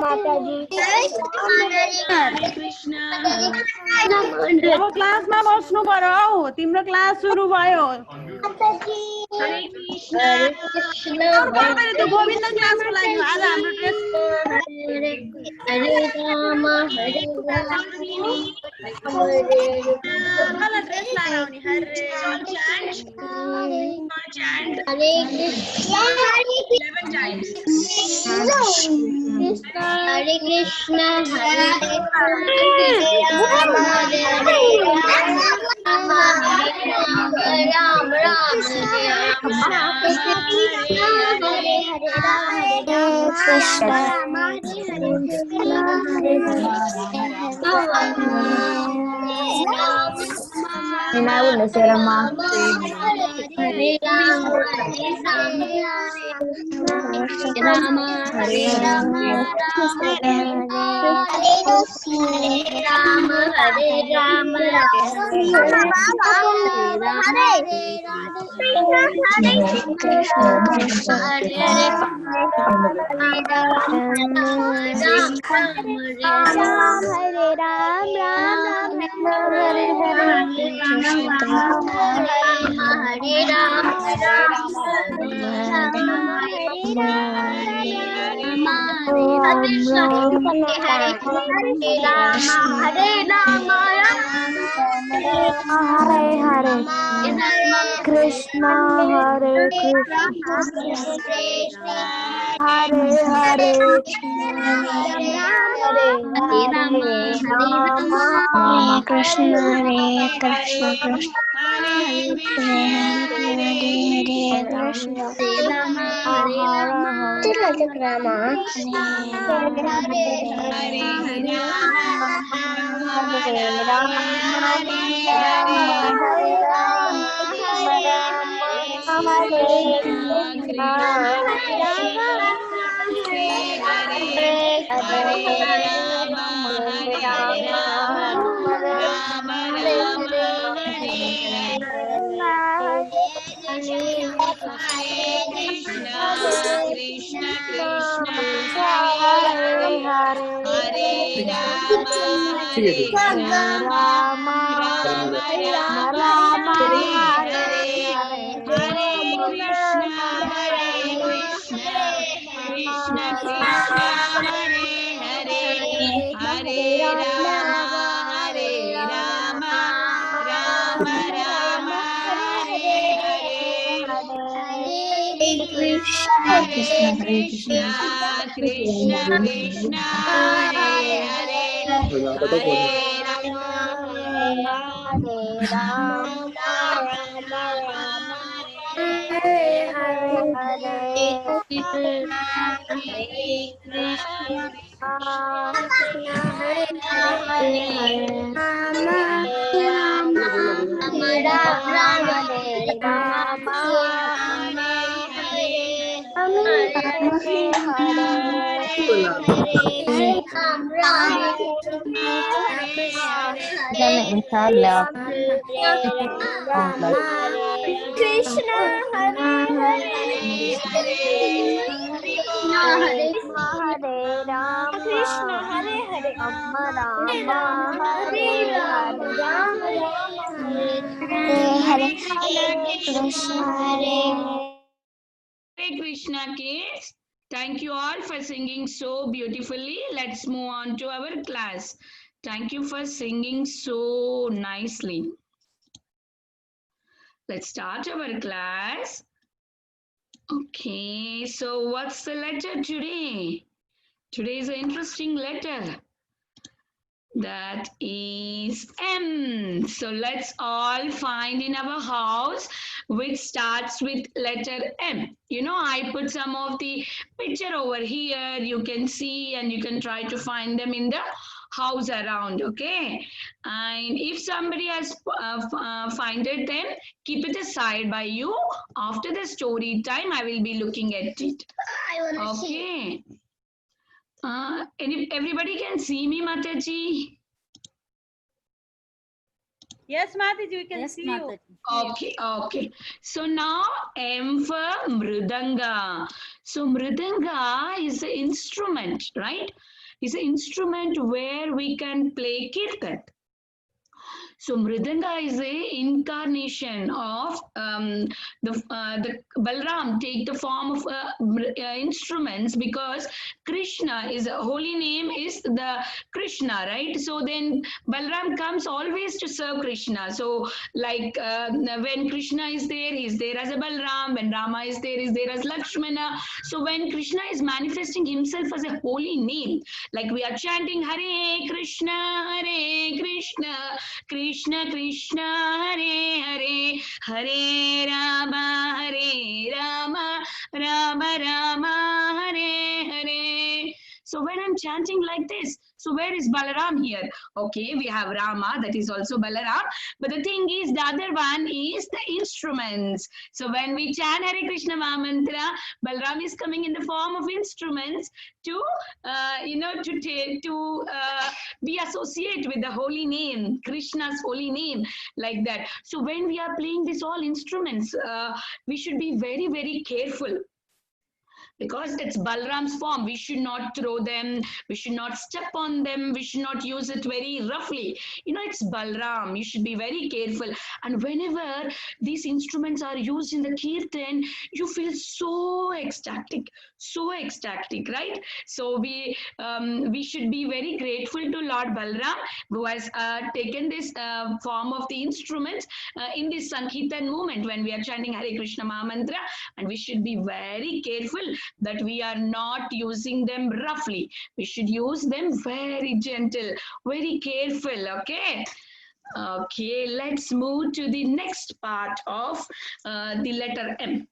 हरे कृष्ण अब क्लासमा बस्नु पर्यो हौ तिम्रो क्लास सुरु भयो हरे कृष्ण त्यो गोविन्द क्लासको लागि आज हाम्रो ड्रेस हरे राम कलर ड्रेस लाएर आउने हरे chant Hare Krishna 11 times Hare Krishna Hare Ram Hare Ram Ram Hare Krishna Ram Hare Ram Krishna Hare Krishna Hare Hare Rama Krishna Hare Krishna Krishna Hare Krishna Krishna Krishna Hare Hare Hare Ram Hare Ram Ram Ram Hare Hare Hare Krishna Krishna Krishna Hare Hare Hare Ram Ram Ram Hare Hare Krishna Krishna Krishna Krishna Hare Hare Hare Hare Krishna kids. Thank you all for singing so beautifully. Let's move on to our class. Thank you for singing so nicely. Let's start our class. Okay, so what's the letter today? Today is an interesting letter. That is M. So let's all find in our house which starts with letter M. You know, I put some of the picture over here. You can see and you can try to find them in the house around, okay? And if somebody has finded them, keep it aside by you. After the story time, I will be looking at it. Okay. Everybody can see me, Mataji? Yes, Mataji, we can Yes, see you. Mataji. Okay, okay. So now M for Mridanga. So Mridanga is an instrument, right? It's an instrument where we can play kirtan. So Mridanga is a incarnation of the Balram take the form of instruments because Krishna is a holy name is the Krishna, right? So then Balram comes always to serve Krishna. So like when Krishna is there, he's there as a Balram. When Rama is there as Lakshmana. So when Krishna is manifesting himself as a holy name, like we are chanting Hare Krishna, Krishna Krishna, Hare Hare, Hare Rama, Rama Rama, Hare Hare. So when I'm chanting like this, so where is Balaram here? Okay, we have Rama, that is also Balaram. But the thing is, the other one is the instruments. So when we chant Hare Krishna Mahamantra, Balaram is coming in the form of instruments to, be associated with the holy name, Krishna's holy name, like that. So when we are playing these all instruments, we should be very, very careful because it's Balram's form. We should not throw them, we should not step on them, we should not use it very roughly. It's Balram. You should be very careful. And whenever these instruments are used in the kirtan, you feel so ecstatic, right? So we should be very grateful to Lord Balram who has taken this form of the instruments in this Sankirtan movement when we are chanting Hare Krishna Mahamantra, and we should be very careful that we are not using them roughly. We should use them very gentle, very careful, okay? Okay, let's move to the next part of the letter M.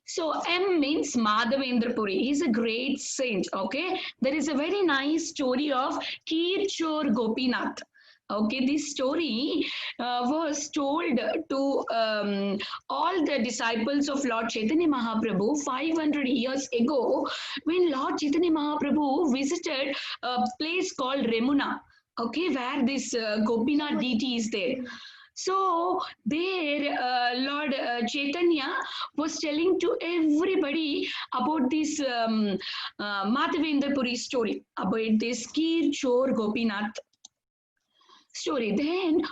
So M means Madhavendra Puri. He's a great saint, okay? There is a very nice story of Kirchor Gopinath. Okay, this story was told to all the disciples of Lord Chaitanya Mahaprabhu 500 years ago when Lord Chaitanya Mahaprabhu visited a place called Remuna, okay, where this Gopinath deity is there. So there, Lord Chaitanya was telling to everybody about this Madhavendra Puri story, about this Kirchor Gopinath story. Then,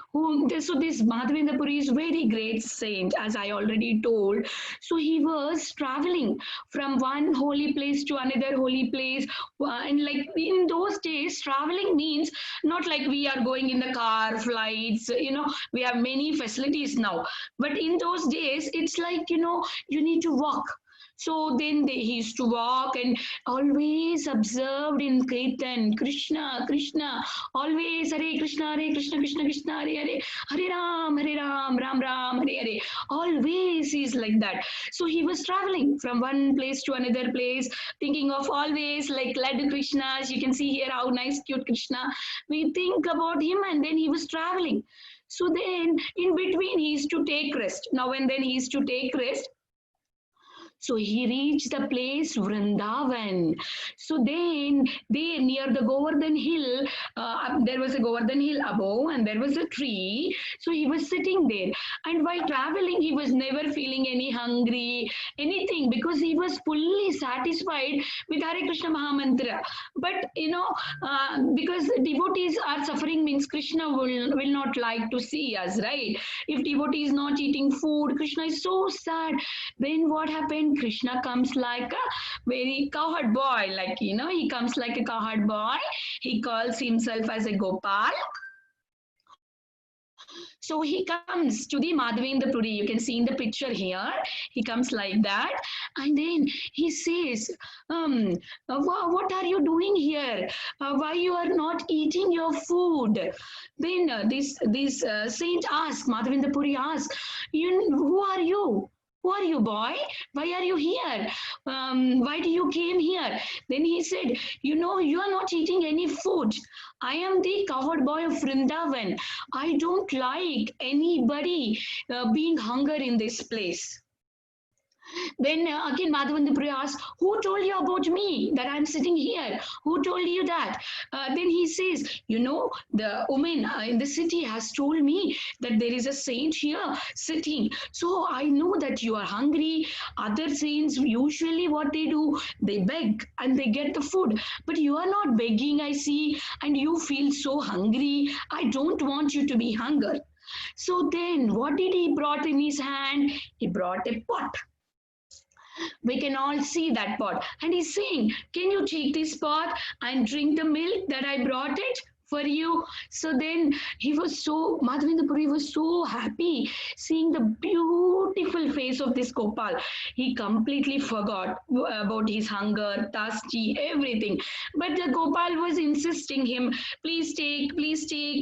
so this Madhavendra Puri is very great saint, as I already told. So he was traveling from one holy place to another holy place. And like in those days, traveling means not like we are going in the car, flights, we have many facilities now. But in those days, it's like, you need to walk. So then he used to walk and always observed in Kirtan, Krishna, Krishna, always Hare Krishna, Krishna Krishna, Hare Hare, Hare Ram, Ram Ram, Hare Hare. Always he's like that. So he was traveling from one place to another place, thinking of always like Ladu Krishnas. You can see here how nice, cute Krishna. We think about him and then he was traveling. So then in between he used to take rest. Now and then he used to take rest. So he reached the place Vrindavan. So then they near the Govardhan hill, there was a Govardhan hill above and there was a tree. So he was sitting there. And while traveling, he was never feeling any hungry, anything, because he was fully satisfied with Hare Krishna Mahamantra. But, because devotees are suffering means Krishna will not like to see us, right? If devotee is not eating food, Krishna is so sad. Then what happened? Krishna comes like a very cowherd boy, like, he comes like a cowherd boy. He calls himself as a Gopal. So he comes to the Madhavendra Puri. You can see in the picture here. He comes like that. And then he says, what are you doing here? Why you are not eating your food? Then this saint asks, Madhavendra Puri asks, who are you? Who are you, boy? Why are you here? Why do you came here? Then he said, you are not eating any food. I am the cowherd boy of Vrindavan. I don't like anybody being hunger in this place. Then again, Madhavendra asked, who told you about me, that I'm sitting here? Who told you that? Then he says, the woman in the city has told me that there is a saint here sitting. So I know that you are hungry. Other saints, usually what they do, they beg and they get the food. But you are not begging, I see, and you feel so hungry. I don't want you to be hunger. So then what did he brought in his hand? He brought a pot. We can all see that pot. And he's saying, can you take this pot and drink the milk that I brought it for you? So then Madhavendra Puri was so happy seeing the beautiful face of this Gopal. He completely forgot about his hunger, thirsty, everything. But the Gopal was insisting him, please take,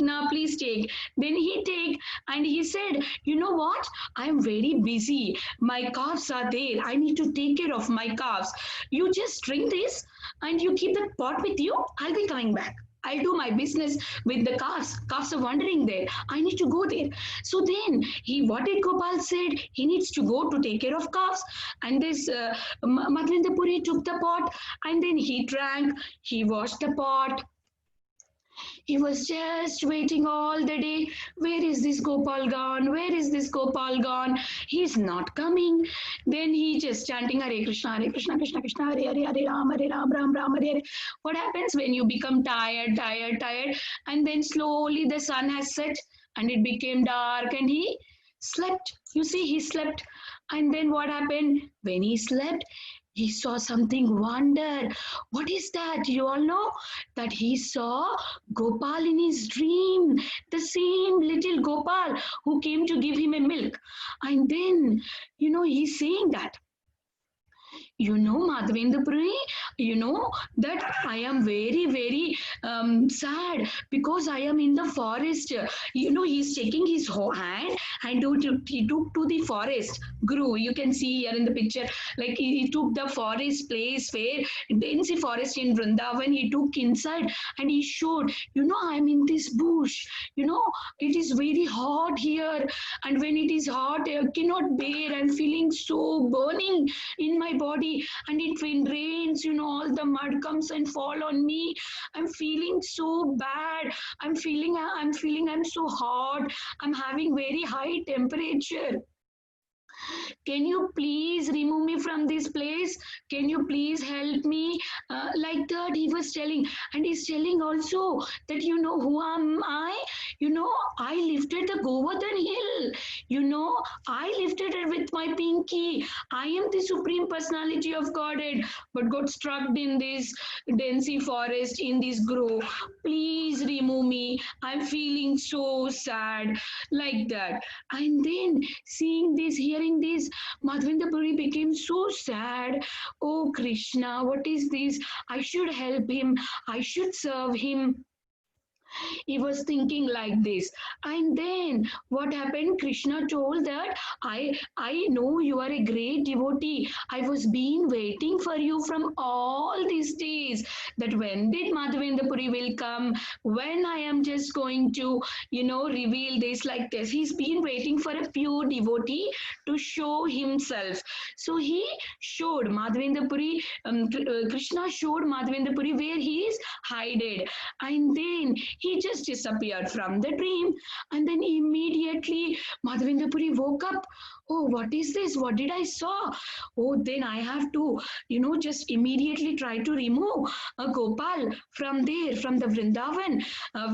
now please take. Then he take and he said, you know what? I am very busy. My calves are there. I need to take care of my calves. You just drink this and you keep the pot with you. I'll be coming back. I'll do my business with the calves. Calves are wandering there. I need to go there. So then what did Gopal said? He needs to go to take care of calves. And this Madhavendra Puri took the pot and then he drank. He washed the pot. He was just waiting all the day. Where is this Gopal gone? Where is this Gopal gone? He's not coming. Then he just chanting Hare Krishna, Krishna Krishna, Hare Hare, Hare Ram, Ram Hare Hare. What happens when you become tired, and then slowly the sun has set and it became dark and he slept. You see, he slept. And then what happened? When he slept, he saw something wonder. What is that? You all know that he saw Gopal in his dream, the same little Gopal who came to give him a milk. And then, he's saying that, Madhavendra Puri, that I am very, very sad because I am in the forest. He's taking his hand and he took to the forest. Guru, you can see here in the picture, like he took the forest place where dense forest in Vrindavan, he took inside and he showed, I am in this bush, it is very hot here. And when it is hot, I cannot bear. I'm feeling so burning in my body. And when rains, all the mud comes and fall on me. I'm feeling so bad. I'm feeling I'm so hot. I'm having very high temperature. Can you please remove me from this place? Can you please help me? Like that he was telling. And he's telling also that, who am I? I lifted the Govardhan hill. I lifted it with my pinky. I am the Supreme Personality of Godhead, but got struck in this densey forest, in this grove. Please remove me. I'm feeling so sad. Like that. And then seeing this, hearing this, Madhavendra Puri became so sad. Oh Krishna, what is this? I should help him. I should serve him. He was thinking like this. And then what happened? Krishna told that I know you are a great devotee. I was been waiting for you from all these days, that when did Madhavendra Puri will come, when I am just going to reveal this, like this. He's been waiting for a pure devotee to show himself. So he showed Madhavendra Puri, Krishna showed Madhavendra Puri where he is hidden. And then he just disappeared from the dream. And then immediately Madhavendra Puri woke up. Oh, what is this? What did I saw? Oh, then I have to, just immediately try to remove a Gopal from there, from the Vrindavan,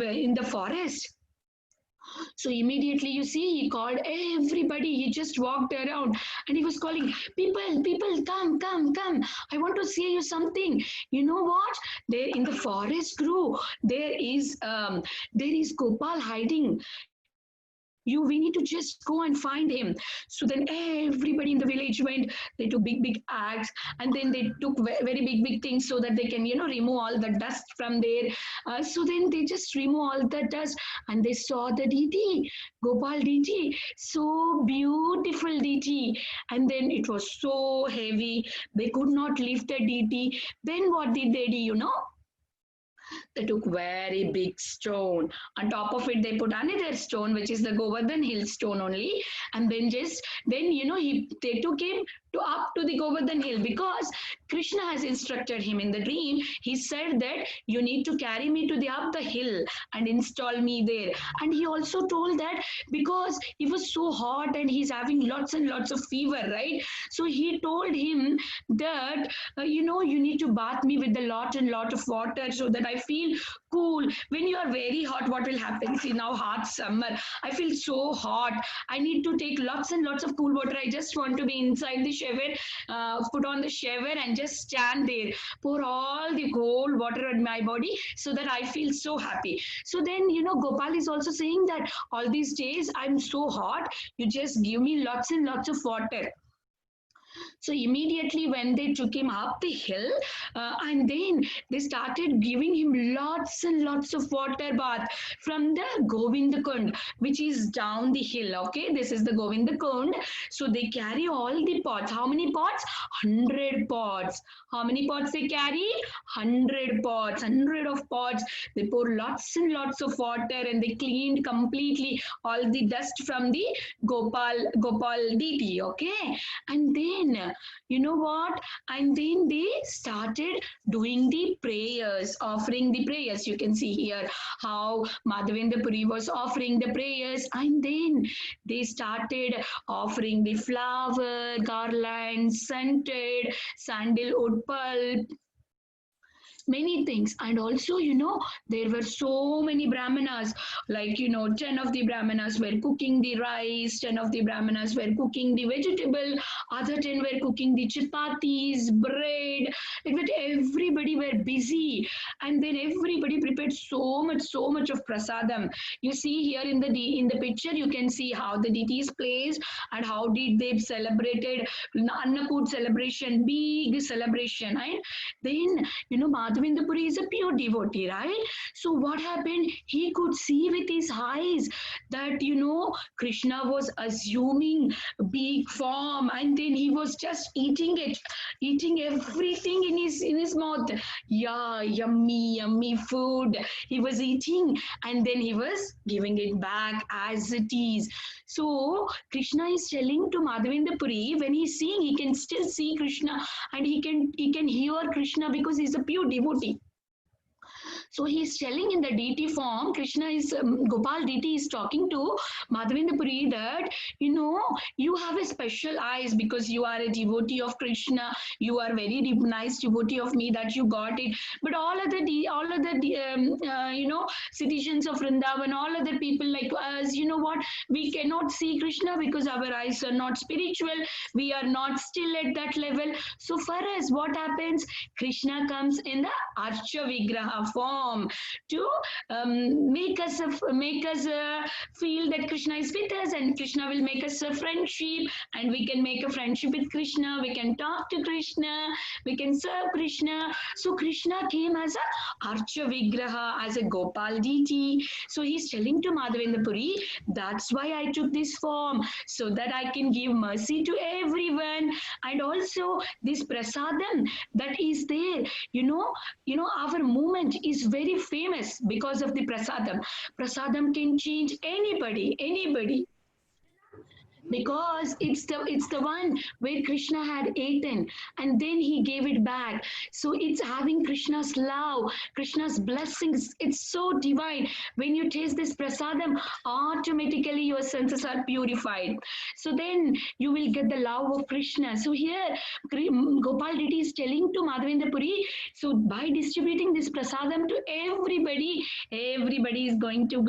in the forest. So immediately, he called everybody. He just walked around and he was calling, people, come. I want to say you something. You know what? There in the forest grove, there is Gopal hiding. We need to just go and find him. So then everybody in the village went. They took big axe, and then they took very big things so that they can remove all the dust from there. So then they just remove all the dust, and they saw the deity, Gopal deity, so beautiful deity. And then it was so heavy, they could not lift the deity. Then what did they do? They took very big stone. On top of it, they put another stone, which is the Govardhan hill stone only. And then they took him to the Govardhan hill, because Krishna has instructed him in the dream. He said that you need to carry me to the up the hill and install me there. And he also told that because it was so hot and he's having lots and lots of fever, right? So he told him that you need to bath me with a lot and lot of water so that I feel cool. When you are very hot, what will happen? See, now hot summer, I feel so hot. I need to take lots and lots of cool water. I just want to be inside the shower, put on the shower and just stand there, pour all the cold water on my body so that I feel so happy. So then, Gopal is also saying that all these days I'm so hot, you just give me lots and lots of water. So immediately when they took him up the hill, and then they started giving him lots and lots of water bath from the Govindakund, which is down the hill. Okay, this is the Govindakund. So they carry all the pots. How many pots? 100 pots. How many pots they carry? 100 pots. 100 of pots. They pour lots and lots of water and they cleaned completely all the dust from the Gopal deity. Okay, and then you know what? And then they started doing the prayers, offering the prayers. You can see here how Madhavendra Puri was offering the prayers, and then they started offering the flower, garland, scented, sandalwood pulp, many things. And also there were so many brahmanas, like 10 of the brahmanas were cooking the rice, 10 of the brahmanas were cooking the vegetable, other 10 were cooking the chapatis, bread, like that. Everybody were busy, and then everybody prepared so much of prasadam. You see here in the picture, you can see how the deity is placed and how did they celebrated Annakut celebration, big celebration. And then Madhavendra Puri is a pure devotee, right? So what happened? He could see with his eyes that Krishna was assuming big form, and then he was just eating everything in his mouth. Yeah, yummy food. He was eating, and then he was giving it back as it is. So Krishna is telling to Madhavendra Puri, when he's seeing, he can still see Krishna, and he can hear Krishna because he's a pure devotee. So he's telling in the deity form, Krishna is, Gopal deity is talking to Madhavendra Puri that, you have a special eyes because you are a devotee of Krishna. You are very nice devotee of me that you got it. But all other citizens of Vrindavan, all other people like us, what? We cannot see Krishna because our eyes are not spiritual. We are not still at that level. So for us, what happens? Krishna comes in the Archa Vigraha form to make us feel that Krishna is with us, and Krishna will make us a friendship, and we can make a friendship with Krishna. We can talk to Krishna. We can serve Krishna. So Krishna came as a Archa Vigraha, as a Gopal deity. So he's telling to Madhavendra Puri, that's why I took this form, so that I can give mercy to everyone. And also this prasadam that is there, our movement is very famous because of the prasadam. Prasadam can change anybody, because it's the one where Krishna had eaten and then he gave it back. So it's having Krishna's love, Krishna's blessings. It's so divine. When you taste this prasadam, automatically your senses are purified. So then you will get the love of Krishna. So here Gopal deity is telling to Madhavendra Puri, so by distributing this prasadam to everybody is going to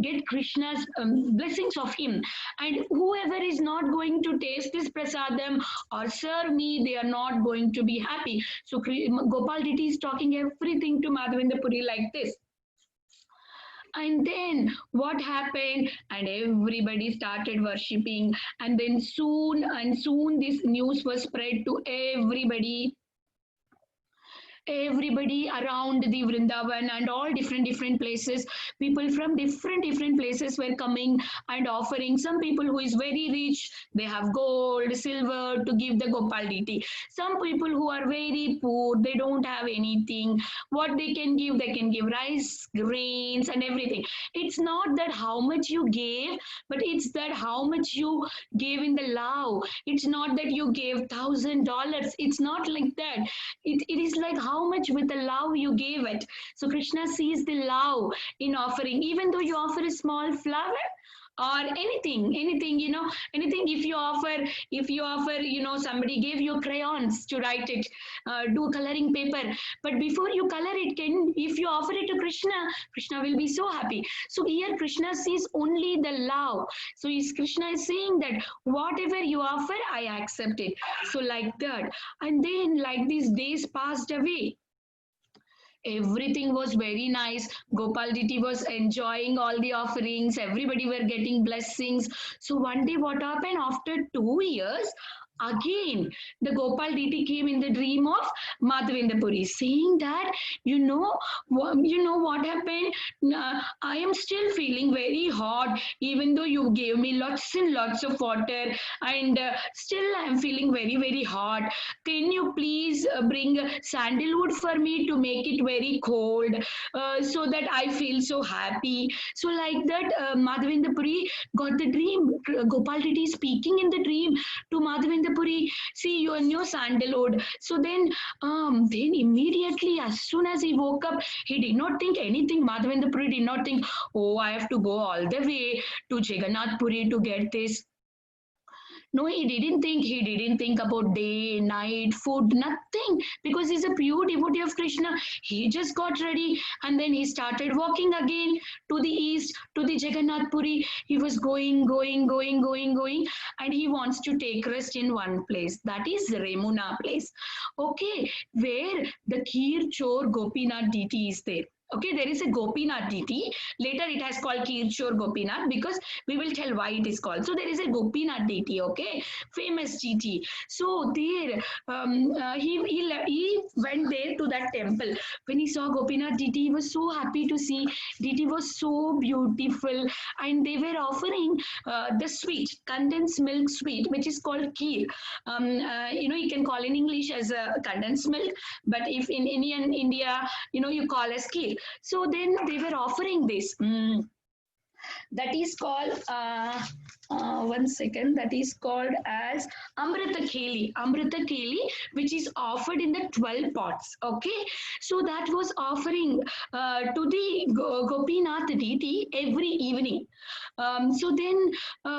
get Krishna's blessings of him. And whoever is not going to taste this prasadam or serve me, they are not going to be happy. So Gopal deity is talking everything to Madhavendra Puri like this. And then what happened? And everybody started worshipping, and then soon this news was spread to everybody. everybody around the Vrindavan and all different places, people from different places were coming and offering. Some people who is very rich, they have gold, silver to give the Gopal deity. Some people who are very poor, they don't have anything. What they can give rice, grains, and everything. It's not that how much you gave, but it's that how much you gave in the love. It's not that you gave $1,000. It's not like that. It is like how much with the love you gave it. So Krishna sees the love in offering, even though you offer a small flower or anything, anything. If you offer, somebody gave you crayons to write it, do coloring paper, but before you color it, if you offer it to Krishna will be so happy. So here Krishna sees only the love. So Krishna is saying that whatever you offer, I accept it. So like that. And then like these days passed away, everything was very nice. Gopal Diti was enjoying all the offerings, everybody were getting blessings. So one day what happened, after 2 years, again the Gopal Diti came in the dream of Madhavendra Puri, saying that what happened. I am still feeling very hot, even though you gave me lots and lots of water, and still I am feeling very hot. Can you please bring sandalwood for me to make it very cold, so that I feel so happy? So like that, Madhavendra Puri got the dream. Gopal Diti speaking in the dream to Madhavendra Puri, see your new sandalwood. So then immediately, as soon as he woke up, he did not think anything. Madhavendra Puri did not think, oh, I have to go all the way to Jagannath Puri to get this. No, he didn't think. He didn't think about day, night, food, nothing, because he's a pure devotee of Krishna. He just got ready and then he started walking again to the east, to the Jagannath Puri. He was going, and he wants to take rest in one place. That is Remuna place. Okay, where the Kir Chor Gopinath deity is there. Okay, there is a Gopinath deity. Later it has called Kirchor Gopinath, because we will tell why it is called. So there is a Gopinath deity, okay, famous deity. So there, he went there to that temple. When he saw Gopinath deity, he was so happy to see. Deity was so beautiful, and they were offering the sweet, condensed milk sweet, which is called Kheer. You can call in English as a condensed milk, but if in India, you call as Kheer. So then they were offering this. That is called, one second, that is called as Amrita Kheli, which is offered in the 12 pots. Okay, so that was offering to the Gopinath deity every evening. So then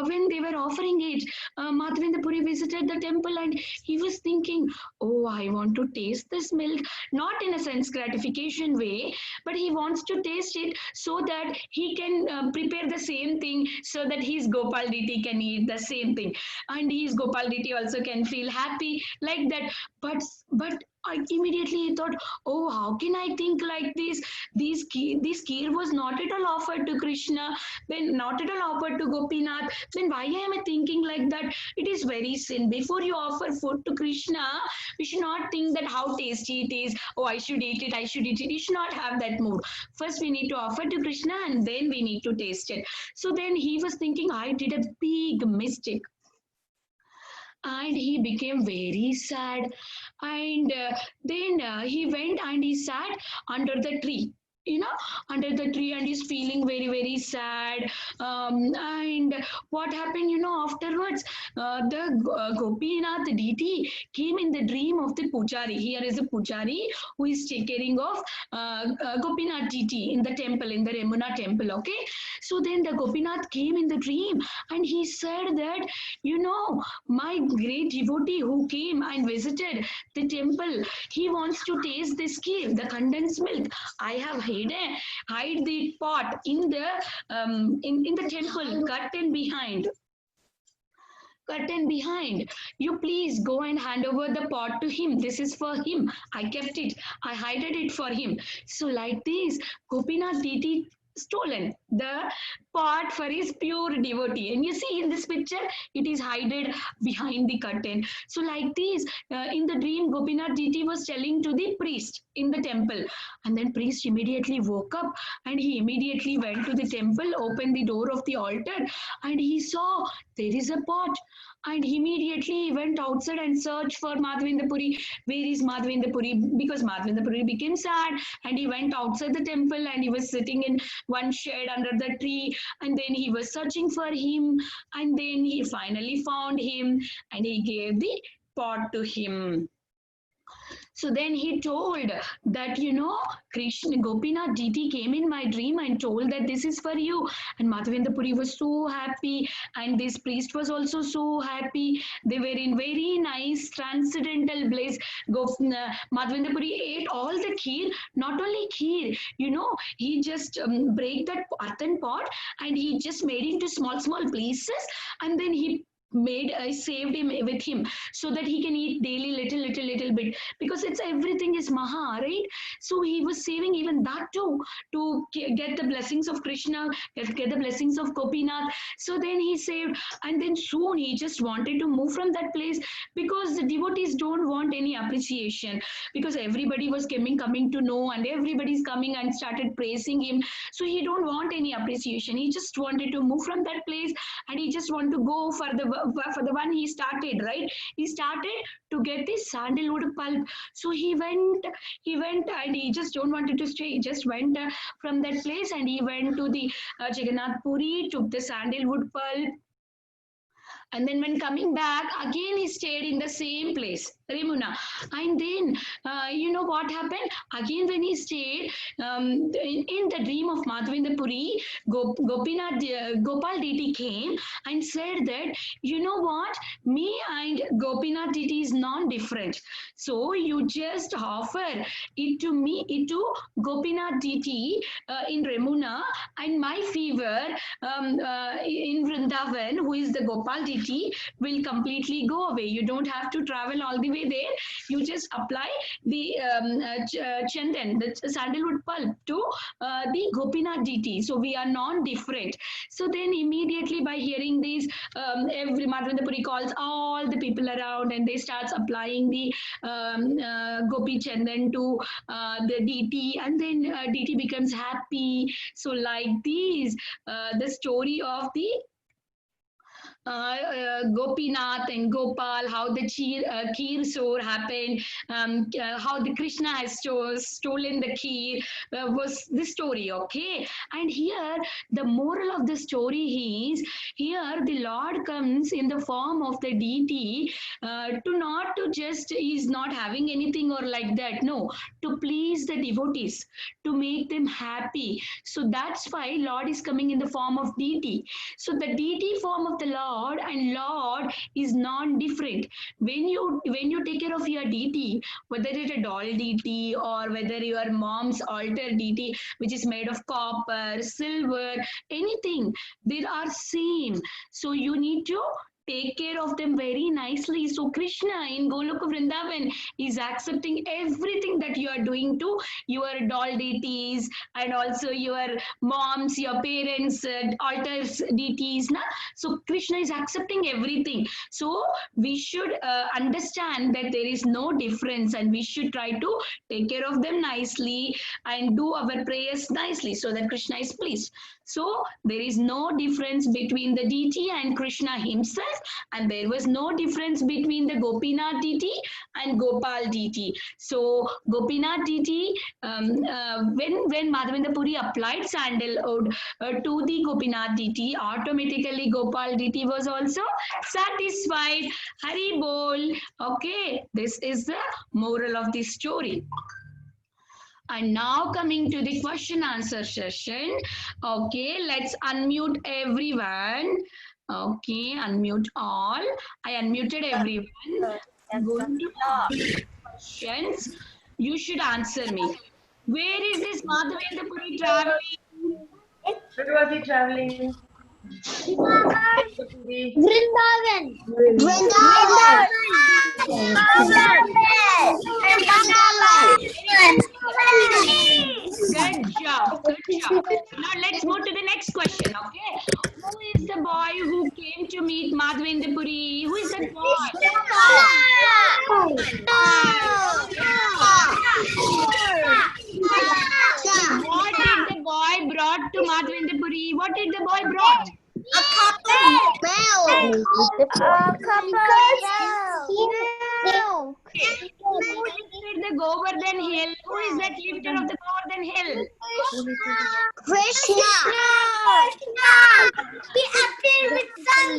when they were offering it, Madhavendra Puri visited the temple and he was thinking, oh, I want to taste this milk, not in a sense gratification way, but he wants to taste it so that he can prepare the same thing, so that his Gopal deity can eat the same thing, and his Gopal deity also can feel happy like that. But I immediately thought, oh, how can I think like this? This kheer was not at all offered to Krishna, then not at all offered to Gopinath. Then why am I thinking like that? It is very sin. Before you offer food to Krishna, we should not think that how tasty it is. Oh, I should eat it. You should not have that mood. First, we need to offer to Krishna, and then we need to taste it. So then he was thinking, I did a big mistake. And he became very sad, and then he went and he sat under the tree, under the tree, and he's feeling very sad. And what happened, afterwards, the Gopinath deity came in the dream of the pujari. Here is a pujari who is taking caring of Gopinath deity in the temple, in the Remuna temple. Okay, so then the Gopinath came in the dream and he said that, my great devotee who came and visited the temple, he wants to taste this kheer, the condensed milk. I have hide the pot in the temple, curtain behind. You please go and hand over the pot to him. This is for him. I kept it. I hided it for him. So like this, Gopinath deity stolen the pot for his pure devotee. And you see in this picture, it is hidden behind the curtain. So like this, in the dream, Gopinath Deity was telling to the priest in the temple. And then priest immediately woke up and he immediately went to the temple, opened the door of the altar, and he saw there is a pot. And immediately he went outside and searched for Madhavendra Puri. Where is Madhavendra Puri? Because Madhavendra Puri became sad and he went outside the temple and he was sitting in one shade under the tree, and then he was searching for him, and then he finally found him and he gave the pot to him. So then he told that, Krishna Gopinath Deity came in my dream and told that this is for you. And Madhavendra Puri was so happy, and this priest was also so happy. They were in very nice transcendental bliss. Madhavendra Puri ate all the kheer, not only kheer, he just break that earthen pot and he just made into small pieces, and then he saved him with him so that he can eat daily little bit, because it's everything is maha, right? So he was saving even that too, to get the blessings of Krishna, get the blessings of Gopinath. So then he saved, and then soon he just wanted to move from that place, because the devotees don't want any appreciation, because everybody was coming to know, and everybody's coming and started praising him. So he don't want any appreciation. He just wanted to move from that place, and he just want to go for the one he started, right? He started to get this sandalwood pulp. So he went and he just don't wanted to stay. He just went from that place and he went to the Jagannath Puri, took the sandalwood pulp. And then when coming back, again he stayed in the same place, Remuna. And then, what happened? Again, when he stayed in the dream of Madhavendra Puri, Gopal Deity came and said that, you know what? Me and Gopinath Deity is non-different. So you just offer it to me, to Gopinath Deity in Remuna, and my fever in Vrindavan, who is the Gopal Deity, will completely go away. You don't have to travel all the way there. You just apply the chandan, the sandalwood pulp, to the Gopinath Deity. So we are non-different. So then immediately by hearing this, every Madhavendra Puri calls all the people around and they start applying the Gopi Chandan to the deity, and then deity becomes happy. So like this, the story of the Gopinath and Gopal, how the kheer soar happened, how the Krishna has stolen the kheer, was the story, okay? And here, the moral of the story is, here the Lord comes in the form of the deity to just, he's not having anything or like that, no, to please the devotees, to make them happy. So that's why Lord is coming in the form of deity. So the deity form of the Lord and Lord is non-different. When you take care of your deity, whether it's a doll deity or whether your mom's altar deity, which is made of copper, silver, anything, they are same. So you need to take care of them very nicely. So Krishna in Goloka Vrindavan is accepting everything that you are doing to your doll deities and also your moms, your parents, altars deities. So Krishna is accepting everything. So we should understand that there is no difference, and we should try to take care of them nicely and do our prayers nicely so that Krishna is pleased. So there is no difference between the deity and Krishna himself, and there was no difference between the Gopinath deity and Gopal deity. So Gopinath deity, when Madhavendra Puri applied sandalwood to the Gopinath deity, automatically Gopal deity was also satisfied. Hari Bol. Okay, this is the moral of this story. And now coming to the question answer session. Okay, let's unmute everyone. Okay, unmute all. I unmuted everyone. I'm going to ask questions. You should answer me. Where is this Madhavendra Puri traveling? Where was he traveling? Vrindavan. Good job. job. Good job. Now let's move to the next question. Okay. Who is the boy who came to meet Madhavendra Puri? Who is that boy? What did the boy brought to Madhavendra Puri? What did the boy brought? Who lifted the Govardhan hill? Who is that lifter of the Govardhan hill? Krishna. He appeared with sun.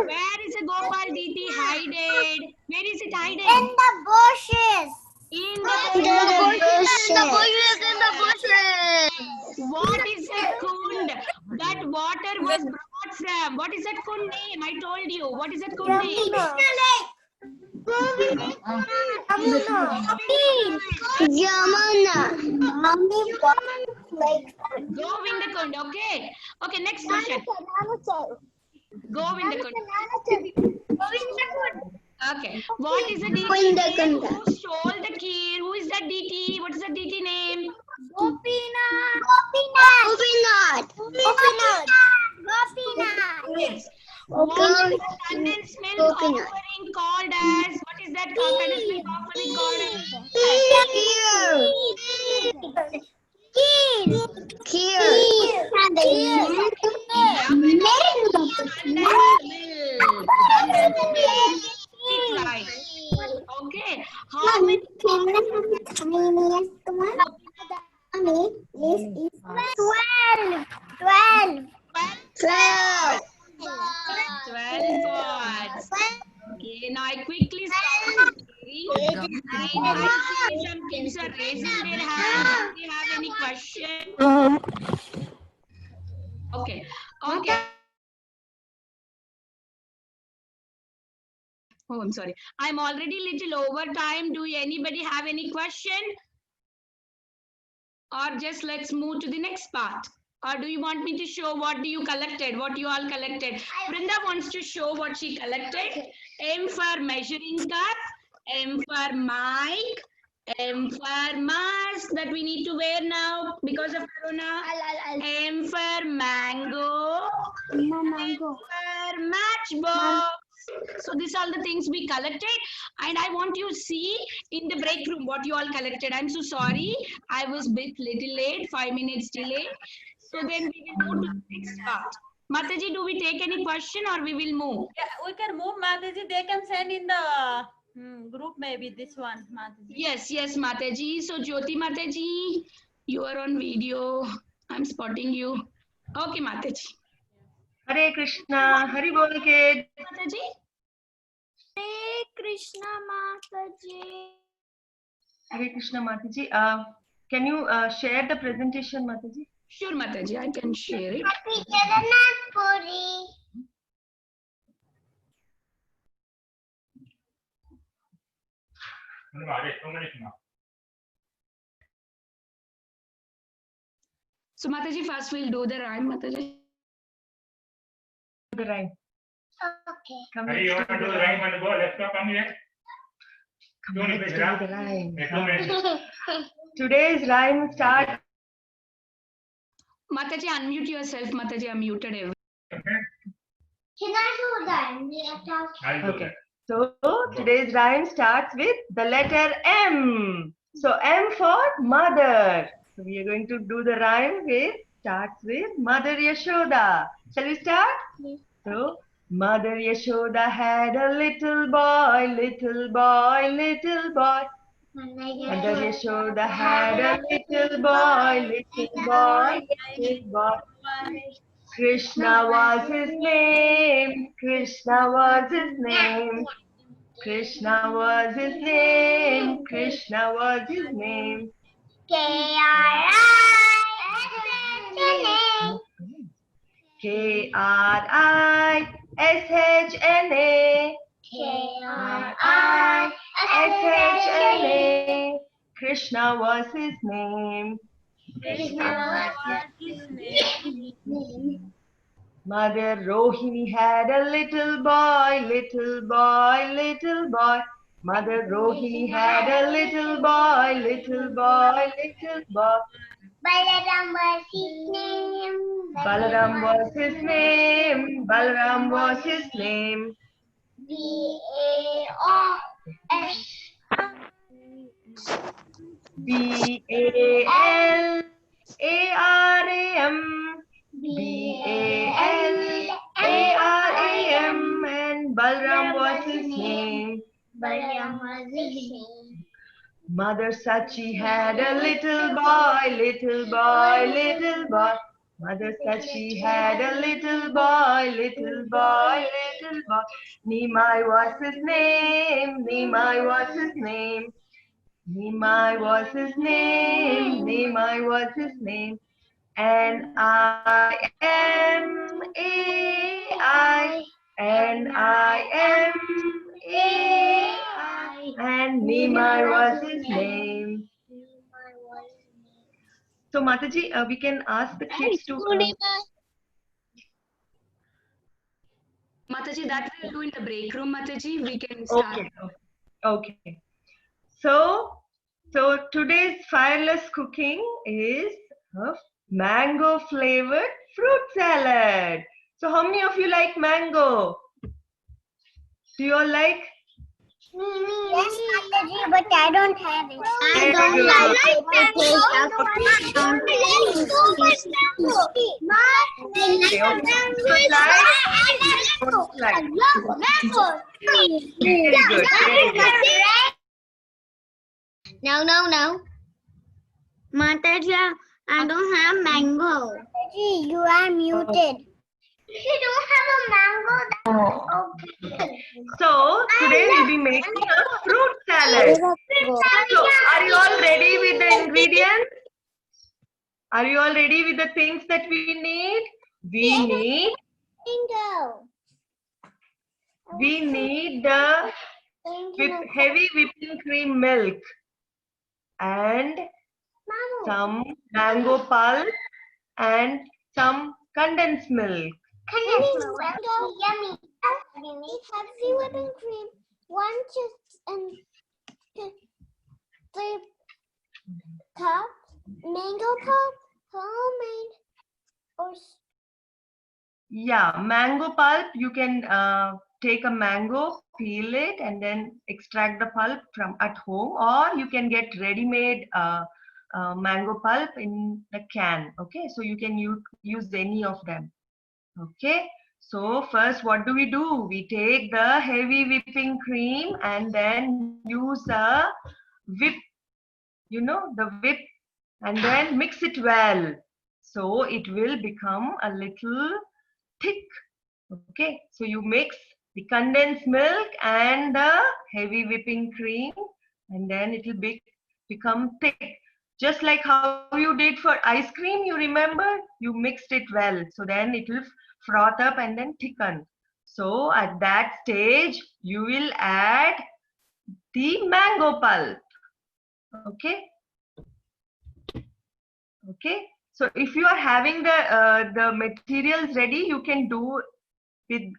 Where is the Gopal Diti hided? Where is it hided? In the bushes. In the bushes. What is that kund? That water was brought from. What is that kund name? I told you. What is that kund name? Yamuna. Govinda Kund. Okay. Okay. Next question. Govinda Kund. Okay. What is the DT name? Who stole the key? Who is that DT? What is the DT name? Yes. What is the condensed milk offering called as? What is that condensed milk offering called as? Right. Okay. How many? 12 pots. Okay, now I quickly start sharing. And I see some kids are raising their hands. Do they have any question? Okay. Okay. Oh, I'm sorry. I'm already little over time. Do anybody have any question? Or just let's move to the next part. Or do you want me to show what do you collected? What you all collected? Brinda wants to show what she collected. M for measuring cup. M for mic. M for mask that we need to wear now because of Corona. M for mango. M for matchbox. So these are the things we collected, and I want you to see in the break room what you all collected. I'm so sorry, I was little late, 5 minutes delay. So then we will move to the next part. Mataji, do we take any question or we will move? Yeah, we can move, Mataji. They can send in the group maybe this one, Mataji. Yes, Mataji. So Jyoti Mataji, you are on video. I'm spotting you. Okay, Mataji. Hare Krishna, Hari Bol kids. Mataji. Hare Krishna Mataji. Hare Krishna Mataji. Can you share the presentation, Mataji? Sure, Mataji, I can share it. Happy Jagannath Puri. So Mataji, first we'll do the rhyme, Mataji. The rhyme. Okay. Come Hari, you want to do the rhyme and go? Let's go. Come here. let's do the rhyme. Today's rhyme starts. Mataji, unmute yourself. Mataji, I muted everyone. Can I do that? I'll do Okay. So today's rhyme starts with the letter M. So M for mother. So we are going to do the rhyme starts with Mother Yashoda. Shall we start? Yes. So Mother Yashoda had a little boy, little boy, little boy. Mother Yashoda had a little boy, little boy, little boy. Krishna was his name, Krishna was his name. Krishna was his name, Krishna was his name. K-R-I-S-H-N-A. K-R-I-S-H-N-A. Krishna was his name. Mother Rohini had a little boy, little boy, little boy. Mother Rohini had a little boy, little boy, little boy. Balaram was his name. Balaram was his name. Balaram was his name. B-A-O-S. B-A-L-A-R-A-M. B-A-L-A-R-A-M. And Balaram was his name. Balaram was his name. Mother Sachi had a little boy, little boy, little boy. Mother Sachi had a little boy, little boy, little boy. Nimai was his name, Nimai was his name. Nimai was his name, Nimai was his name. N-I-M-A-I, N-I-M-A-I, and Nimai was his name. So Mataji, we can ask the kids to... Mataji, that we'll do in the break room, Mataji. We can start. Okay. So today's fireless cooking is a mango flavored fruit salad. So how many of you like mango? Do you all like? Yes, Mataji, but I don't have it. Very good. Very good. No. Mataji, I don't have mango. Mataji, you are muted. If you don't have a mango, that's okay. So today we'll be making a fruit salad. So are you all ready with the ingredients? Are you all ready with the things that we need? We need the heavy whipping cream milk and some mango pulp and some condensed milk. Yummy. Heavy whipping cream, 1 and 3 cups, mango pulp, homemade, or Yeah, mango pulp, you can take a mango, peel it and then extract the pulp from at home, or you can get ready-made mango pulp in the can. Okay, so you can use any of them. Okay, so first what do? We take the heavy whipping cream and then use a whip, the whip, and then mix it well. So it will become a little thick. Okay, so you mix the condensed milk and the heavy whipping cream and then it will become thick. Just like how you did for ice cream, you remember? You mixed it well. So then it will froth up and then thicken. So at that stage, you will add the mango pulp. Okay. Okay. So if you are having the materials ready, you can do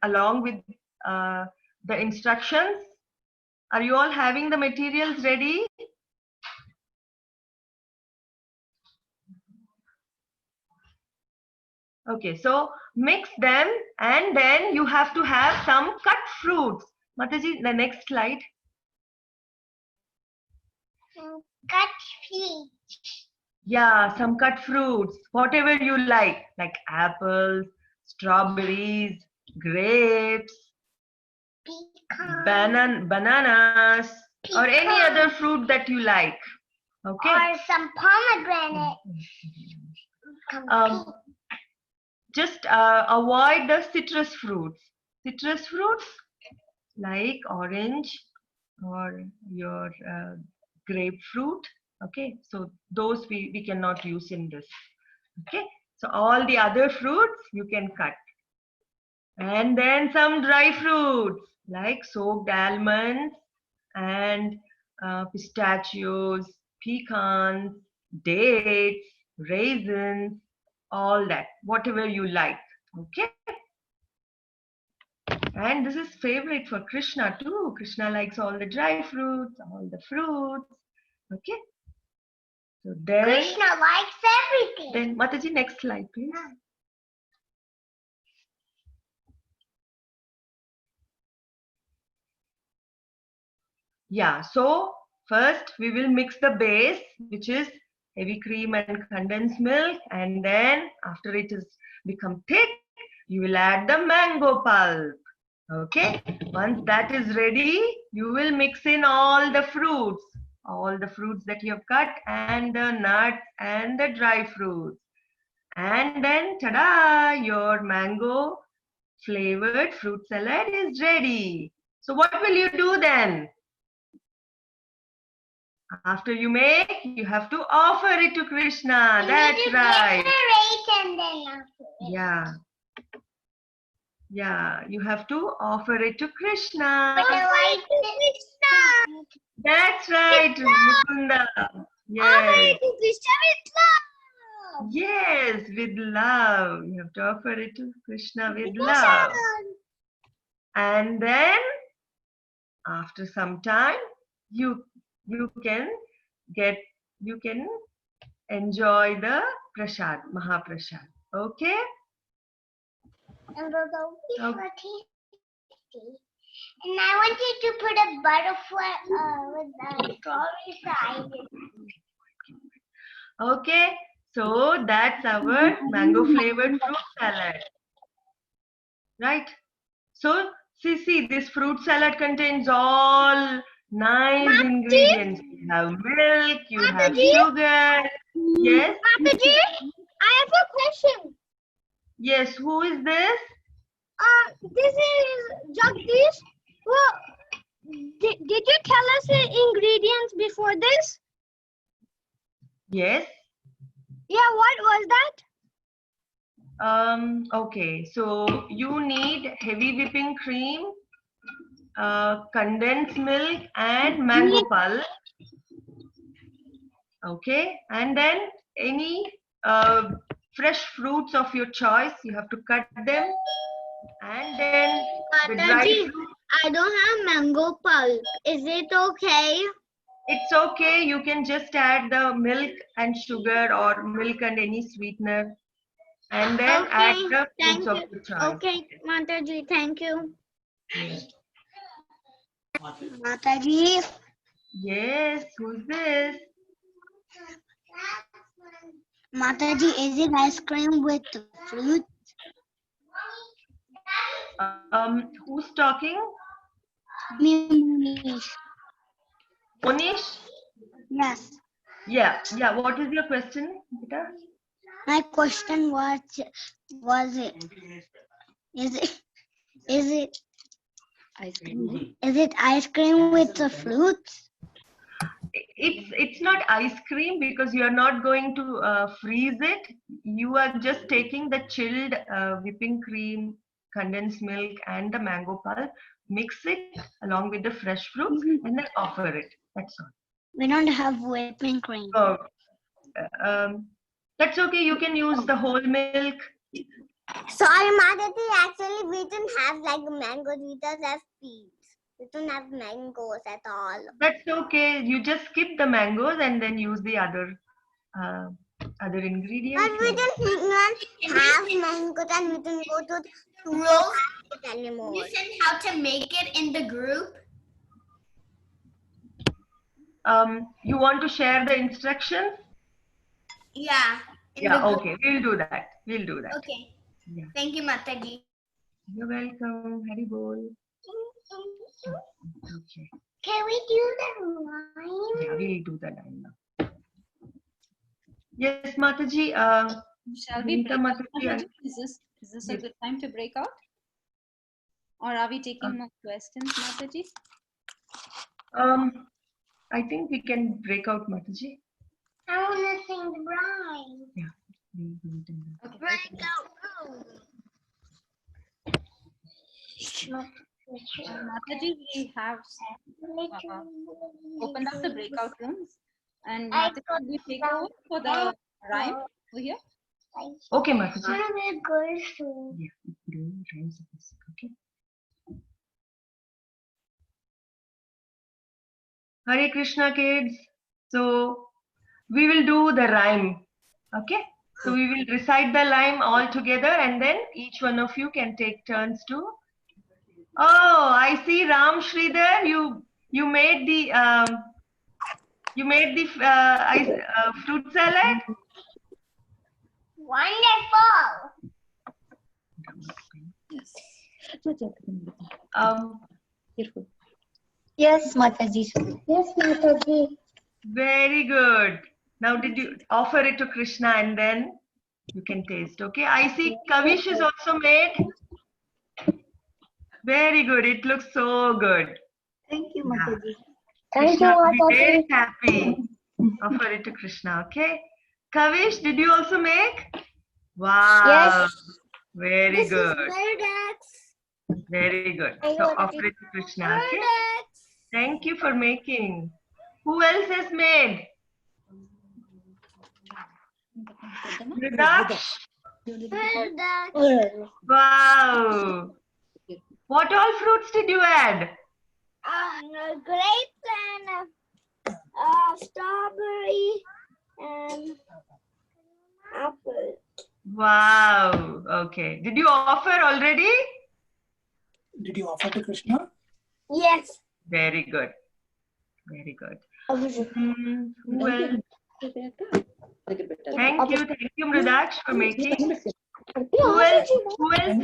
along with the instructions. Are you all having the materials ready? Okay, so mix them and then you have to have some cut fruits. Mataji, the next slide. cut fruit. Yeah, some cut fruits, whatever you like apples, strawberries, grapes, bananas, or any other fruit that you like. Okay. Or some pomegranate. Just avoid the citrus fruits. Citrus fruits like orange or your grapefruit. Okay, so those we cannot use in this. Okay, so all the other fruits you can cut. And then some dry fruits like soaked almonds and pistachios, pecans, dates, raisins, all that, whatever you like. Okay. And this is favorite for Krishna too. Krishna likes all the dry fruits, all the fruits. Okay. So then, Krishna likes everything. then Mataji, next slide, please. Yeah, so first we will mix the base, which is heavy cream and condensed milk, and then after it is become thick, you will add the mango pulp. Okay, once that is ready, you will mix in all the fruits that you have cut, and the nuts and the dry fruits. And then, ta-da, your mango flavored fruit salad is ready. So what will you do then? After you make, you have to offer it to Krishna. That's right. Decorate and then after it. Yeah. Yeah, you have to offer it to Krishna. But I like Krishna. That's right, Mukunda. Yes. Yes, with love. You have to offer it to Krishna with love. And then, after some time, you can enjoy the prasad, Mahaprasad. Okay? And those are Okay. so tasty. And I wanted to put a butterfly with the strawberry side. Okay, so that's our mango flavored fruit salad. Right? So, see, this fruit salad contains all nice ingredients. You have milk, you have sugar. Yes? Mataji, I have a question. Yes, who is this? This is Jagdish. Well, did you tell us the ingredients before this? Yes. Yeah, what was that? Okay, so you need heavy whipping cream, condensed milk and mango pulp. Okay, and then any fresh fruits of your choice, you have to cut them, and then the dry Mataji, fruit. I don't have mango pulp. Is it okay? It's okay, you can just add the milk and sugar or milk and any sweetener, and then add the fruits of your choice. Okay, Mataji, thank you. Yes. Mataji. Yes, who's this? Mataji, is it ice cream with fruit? Who's talking? Munish. Monish? Yes. Yeah. What is your question, Beta? My question was is it ice cream with the fruits? It's not ice cream because you are not going to freeze it. You are just taking the chilled whipping cream, condensed milk, and the mango pulp, mix it along with the fresh fruits, and then offer it. That's all. We don't have whipping cream. So, that's okay. You can use the whole milk. Sorry, Madhuri, actually we don't have like mangoes, we just have seeds. We don't have mangoes at all. That's okay. You just skip the mangoes and then use the other ingredients. But we don't have mangoes and we don't go to the market anymore. You said how to make it in the group? You want to share the instructions? Yeah. Yeah, okay. We'll do that. Okay. Yeah. Thank you, Mataji. You're welcome. Hari bol. Okay. Can we do the line? Yeah, we'll do that now. Yes, Mataji. Shall we Vinita break out, Mataji, Mataji? Is this a Yes. good time to break out? Or are we taking more questions, Mataji? I think we can break out, Mataji. I want to sing the rhyme. Yeah. we'll do it in the- Okay. Break out. Mataji, we have opened up the breakout rooms. And I Mataji, will you take over for the rhyme over here? Okay, Mataji. I'm a girl soon. Yeah, doing rhymes of this. Okay. Hare Krishna, kids. So we will do the rhyme. Okay? So we will recite the rhyme all together and then each one of you can take turns to. Oh, I see Ram Sridhar. You made the fruit salad. Wonderful. Yes, Mataji. Yes, Mataji. Very good. Now did you offer it to Krishna and then you can taste. Okay. I see Kavish is also made. Very good. It looks so good. Thank you, Yeah. Mataji. Thank Krishna you, will be very Mataji. happy. Offer it to Krishna. Okay. Kavish, did you also make? Wow. Yes. Very good. Verdex. Very good. I So got offer it. it to Krishna. Okay. Verdex. Thank you for making. Who else has made? Mridaksh? Verdex. Wow. What all fruits did you add? Grapes and strawberry and apple. Wow. Okay. Did you offer already? Did you offer to Krishna? Yes. Very good. Very good. Who else? Thank you, Mridaksh, for making. Who else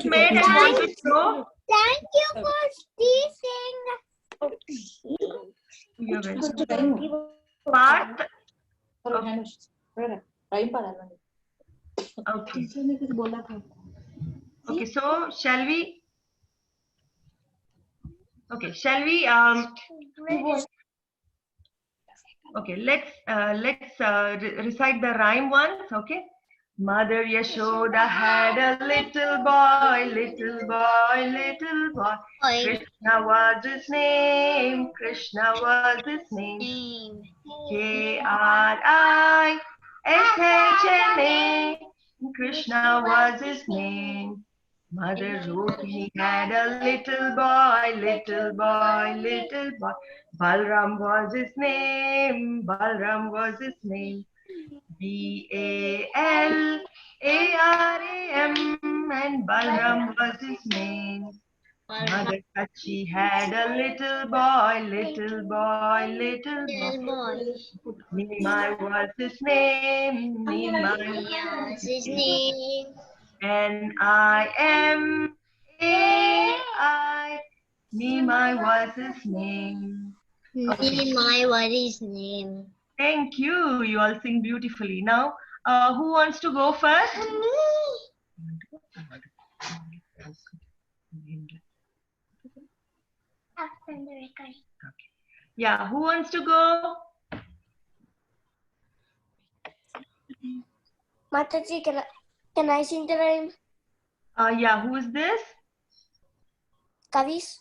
made and want to show? Thank you for teaching. You're welcome. Parth. Okay. Okay. So shall we? Okay. Shall we? Okay. Let's recite the rhyme once. Okay. Mother Yashoda had a little boy, little boy, little boy. Krishna was his name, Krishna was his name. Krishna. Krishna was his name. Mother Rohini had a little boy, little boy, little boy. Balram was his name, Balram was his name. Balam, and Balram was his name. Mother Kachi had a little boy, little boy, little boy. Nimai was his name, Nimai was his name. Nimai, Nimai was his name. Okay. Nimai was his name. Thank you. You all sing beautifully. Now, who wants to go first? Okay. Yeah, who wants to go? Mataji, can I sing the rhyme? Yeah, who is this? Kavis?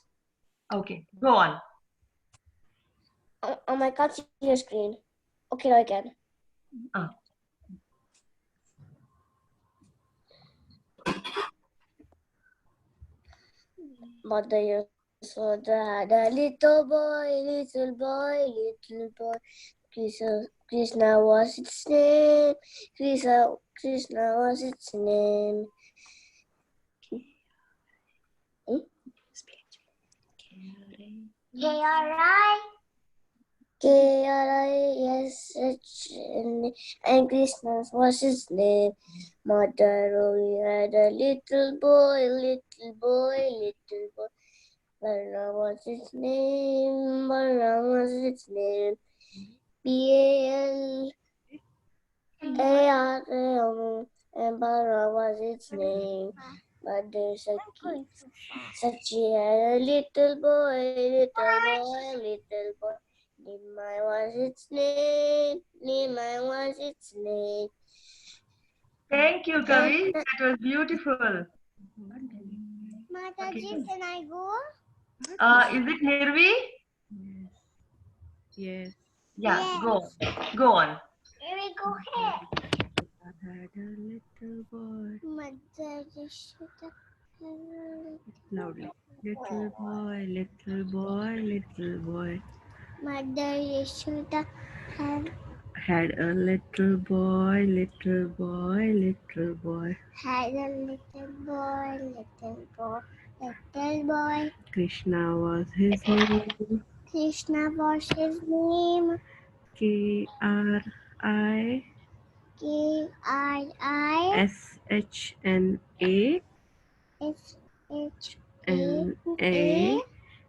Okay, go on. I can't see your screen. Okay, I can. Mother Yashoda had a little boy, little boy, little boy. Krishna was its name. Krishna was its name. K-R-I-S-H-N, and Krishna was his name. Mother Rohi had a little boy, little boy, little boy. Balram was his name, Balram was his name. B-A-L-A-R-A-M, and Balram was its name. Mother Sachi had a little boy, little boy, little boy. Nimai was its name, Nimai was its name. Thank you, Kavi. That was beautiful. Mataji, Okay. can I go? Is it Nirvi? Yes. Yeah, Yes. go on. Here we go here. Had a little boy. Mataji should Loudly. Little boy, little boy, little boy. Mother Yashoda had had a little boy, little boy, little boy. Had a little boy, little boy, little boy. Krishna was his name. Krishna was his name. Krishna. Krishna.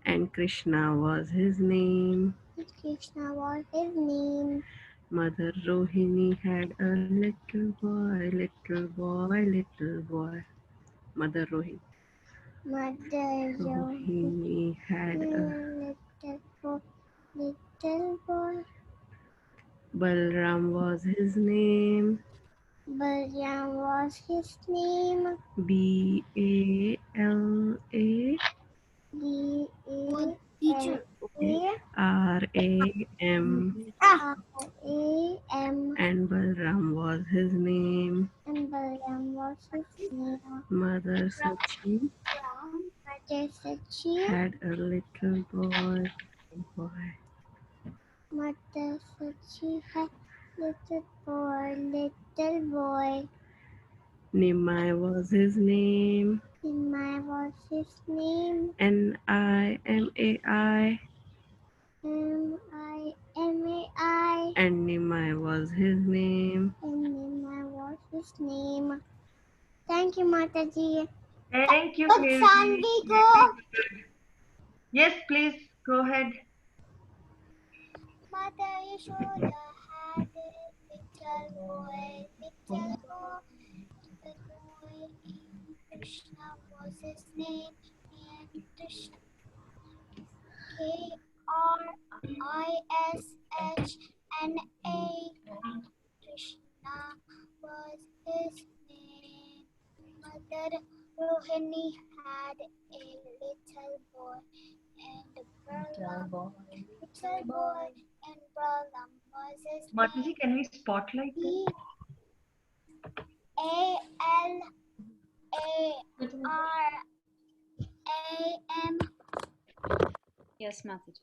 And Krishna was his name. Krishna was his name. Mother Rohini had a little boy, little boy, little boy. Mother Rohini. Mother Rohini had a little boy. Balram was his name. Balram was his name. B-A-L-A Teacher. R-A-M. R-A-M. And Balram was his name. And Balram was his name. Mother Sachi had a little boy. Mother Sachi had little boy. Nimai was his name. Nimai was his name. N-I-M-A-I. M-I-M-A-I. And Nimai was his name. And Nimai was his name. Thank you, Mataji. Thank you, But Kirti. Sandy, go. Yes, please go ahead. Mother Yashoda had a little boy, little boy. Krishna was his name, and Krishna, K-R-I-S-H-N-A. Krishna was his name. Mother Rohini had a little boy, and Balram was his Mataji, name. can we spotlight them? B-A-L-A-R-A-M. Yes, Mataji.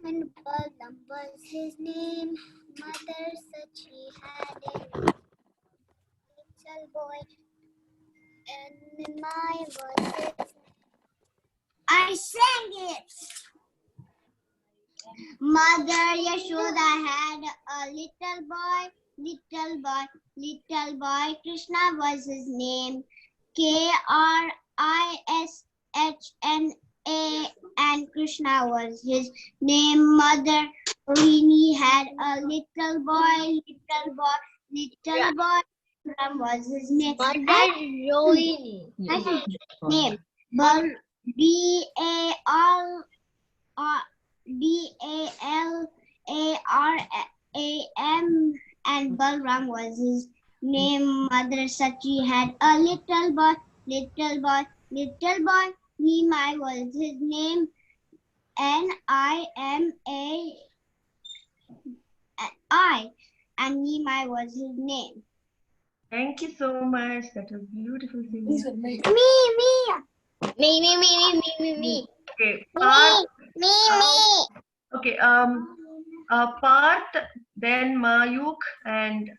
And Balram was his name. Mother Sachi had a little boy, and Nimai was his name. I sang it. Mother Yashoda had a little boy, little boy, little boy. Krishna was his name. K-R-I-S-H-N-A. And Krishna was his name. Mother Rohini had a little boy, little boy, little boy. Krishna was his name. Mother Rohini. Name. B-A-L-A-R-A-M. And Balram was his name. Mother Sachi had a little boy, little boy, little boy. Nimai was his name. N-I-M-A-I. And Nimai was his name. Thank you so much. That was beautiful singing. Me. Okay, Parth. Okay, Parth, then Mayuk, and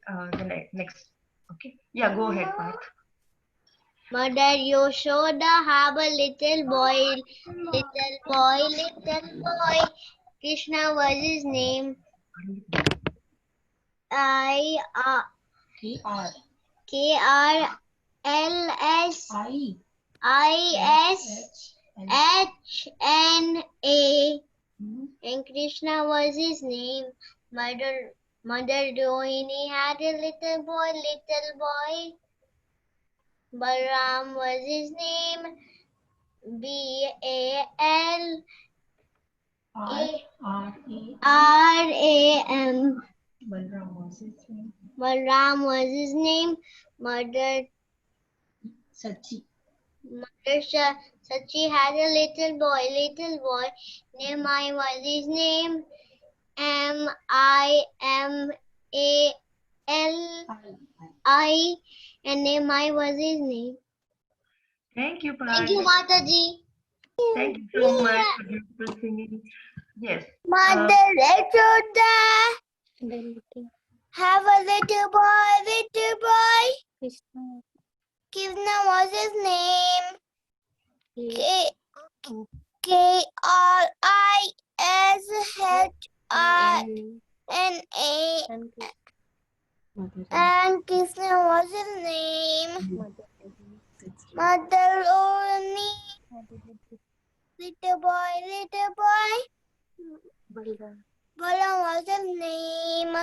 the next. Okay, yeah, go ahead, Parth. Mother Yashoda have a little boy, little boy, little boy. Krishna was his name. K-R-L-S-I-S-H-N-A. And Krishna was his name. Mother Rohini had a little boy, little boy. Balram was his name. B-A-L-R-A-M. Balram was his name. Mother Sachi had a little boy, Nimai was his name. M-I-M-A-L-I. And Nimai was his name. Thank you, Parth. Thank you, Mataji. Thank you so much for beautiful singing. Yes. Mother Yashoda have a little boy. Krishna was his name. Krishna. And Krishna was his name. Mother only. Little boy. Balaram was his name.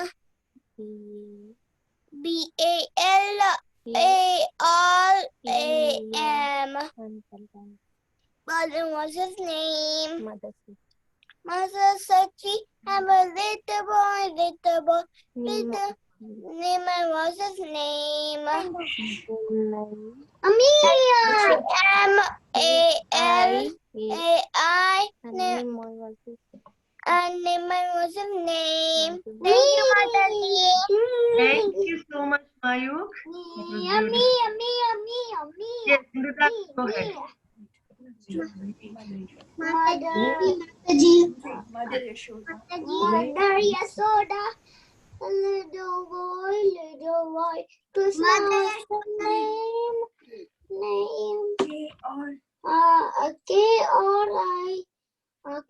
Balaram. Balaram was his name. Mother Sachi have a little boy. Nima was his name. M-A-L-A-I. And Nima was his name. Thank you, Mataji. Thank you so much, Mayuk. Yummy. Yes, Indra, go ahead. Mataji. Mother Yashoda. Mother Yashoda. Little boy. Krishna was his name.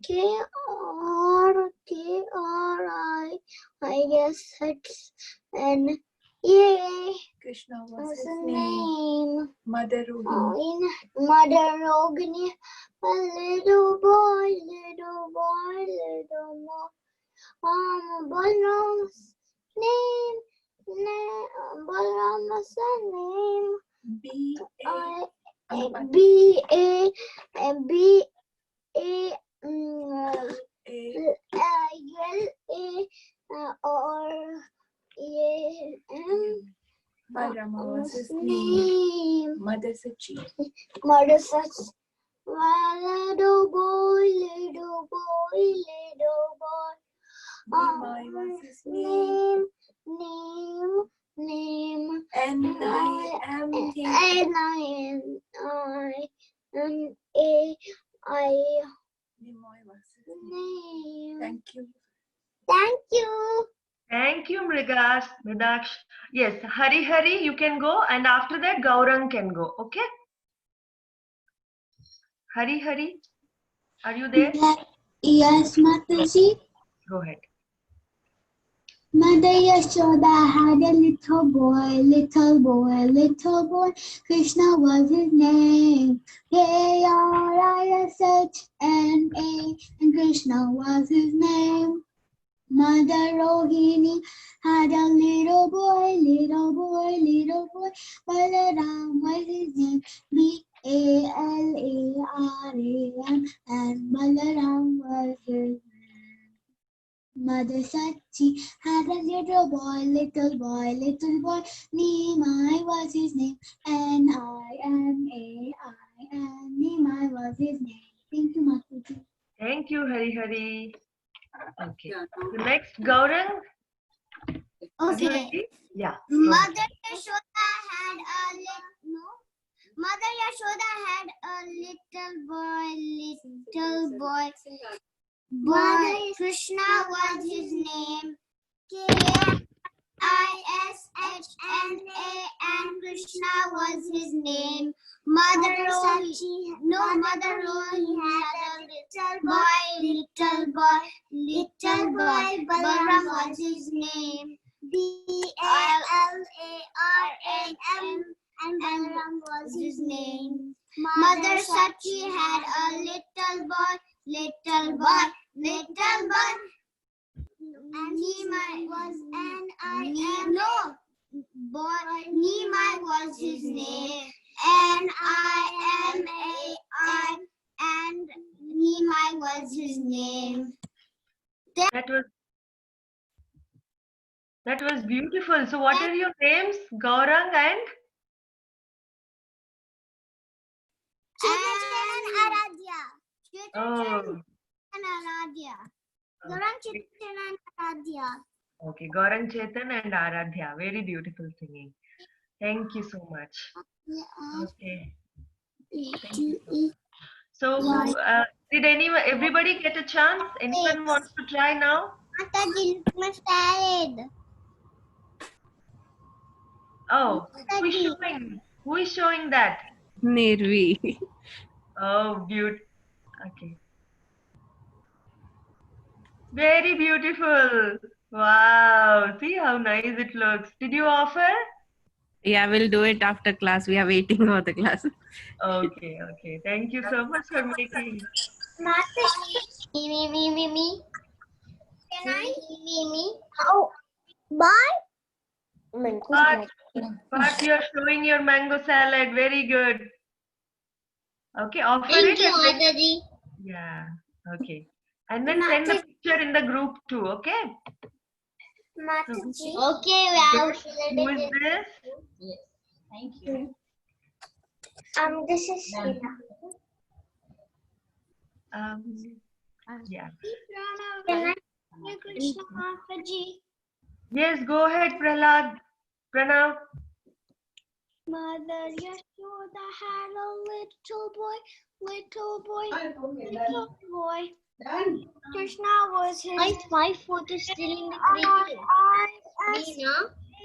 K-R-I. I guess it's N-A. Krishna was What's his his name. name? Mother Rohini. Mother Rogini. A little boy. Balaram's name. Balaram's name. B-A-L-A-R-A-M. Balrama was his name. Mother Sachi. Little boy. Nimai was his name. Name. N-I-M-T. N-I-M-A-I. Nimai was his name. Name. Thank you. Thank you, Mridaksh. Yes, Hari, you can go, and after that, Gaurang can go. Okay? Hari, are you there? Yes, Mataji. Go ahead. Mother Yashoda had a little boy. Krishna was his name. K-R-I-S-H-N-A. And Krishna was his name. Mother Rohini had a little boy. Balaram was his name. B-A-L-A-R-A-M. And Balaram was his name. Mother Sachi had a little boy. Nimai was his name. N-I-M-A-I. And Nimai was his name. Thank you, Mataji. Thank you, Hari. Okay. The next, Gaurang. Are you ready? Yeah. Mother Yashoda had a little boy. Krishna was his name. K-I-S-H-N-A. And Krishna was his name. Mother Rohini had a little boy. Balaram was his name. B-A-L-A-R-A-M. And Balaram was his name. Mother Sachi had a little boy. And Nimai was Nimai was his name. N-I-M-A-I. And Nimai was his name. That was beautiful. So what are your names? Gaurang and? And Aradhya. Oh. And Aradhya. Gaurang, Chetan and Aradhya. Okay, Gaurang, Chetan and Aradhya. Very beautiful singing. Thank you so much. Okay. So, did everybody get a chance? Anyone wants to try now? Mataji, look my salad. Oh, Mataji. who is showing that? Nirvi. Oh, beautiful. Okay. Very beautiful. Wow. See how nice it looks. Did you offer? Yeah, we'll do it after class. We are waiting for the class. Okay, okay. Thank you so much for making. Mataji. Me. Can I? Me. Oh, bye. But you're showing your mango salad. Very good. Okay, offer Thank it. you, Mataji. Yeah. Okay. And then send the picture in the group too. Okay. Mataji. Okay, wow. Who is this? Yes. Thank you. This is Sheila. Yeah. Can I? Krishna Mataji. Yes, go ahead, Prahlad. Pranav. Mother Yashoda had a little boy. Done. Krishna was his. My foot is still in the creek.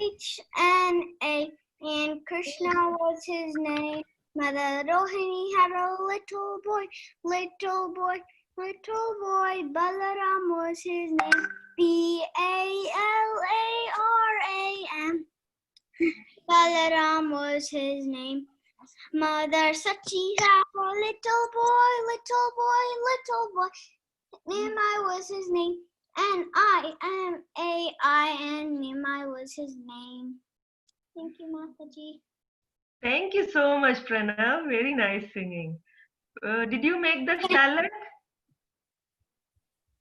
H-N-A, and Krishna was his name. Mother Rohini had a little boy. Balaram was his name. B-A-L-A-R-A-M. Balaram was his name. Mother Sachi had a little boy. Nimai was his name. N-I-M-A-I-N. Nimai was his name. Thank you, Mataji. Thank you so much, Pranav. Very nice singing. Did you make the salad?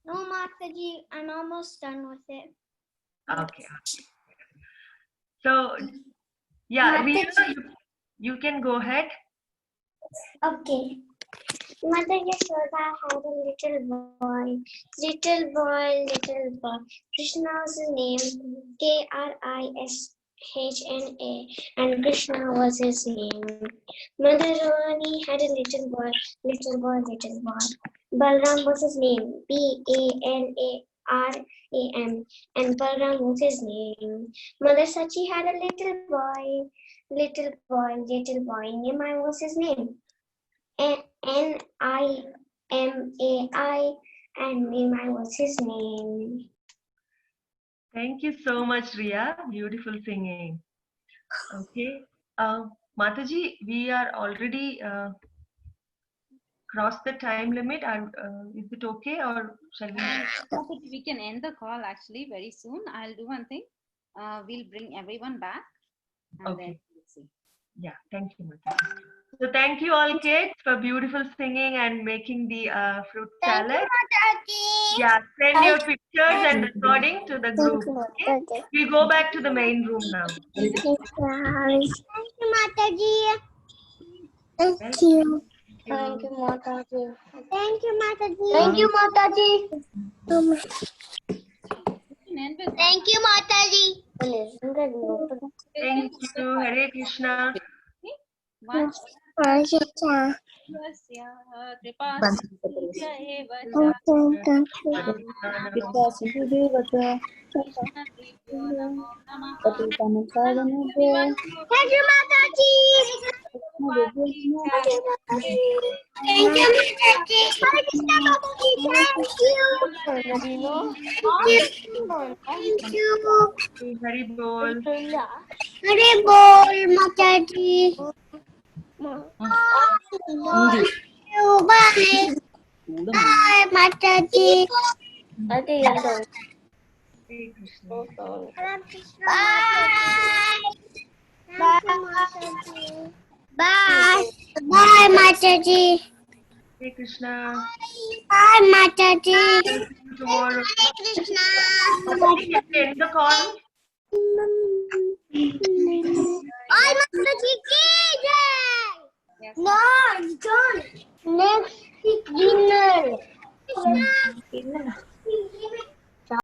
No, Mataji, I'm almost done with it. Okay. So, yeah, Rita, you can go ahead. Okay. Mother Yashoda had a little boy. Krishna was his name. K-R-I-S-H-N-A. And Krishna was his name. Mother Rohini had a little boy. Balram was his name. B-A-L-A-R-A-M. And Balram was his name. Mother Sachi had a little boy. Nimai was his name. N-I-M-A-I, and Nimai was his name. Thank you so much, Ria. Beautiful singing. Okay. Mataji, we are already crossed the time limit. Is it okay or shall we? We can end the call actually very soon. I'll do one thing. We'll bring everyone back. And then we'll see. Yeah, thank you, Mataji. So thank you all kids for beautiful singing and making the fruit salad. Thank you, Mataji. Yeah, send your pictures and recording to the group. Okay? We go back to the main room now. Thank you, Mataji. Thank you. Thank you, Mataji. Thank you, Mataji. Thank you, Mataji. Thank you, Mataji. Thank you. Hare Krishna. Thank you, Mataji. Thank you, Mataji. Thank you. Thank you. Hari bol. Hare bol, Mataji. Bye. Bye, Mataji. Hare Krishna. Bye. Bye, Mataji. Hare Krishna. Bye, Mataji. See you tomorrow. Hare Krishna. End the call. Bye, Mataji. No, it's done. Next dinner.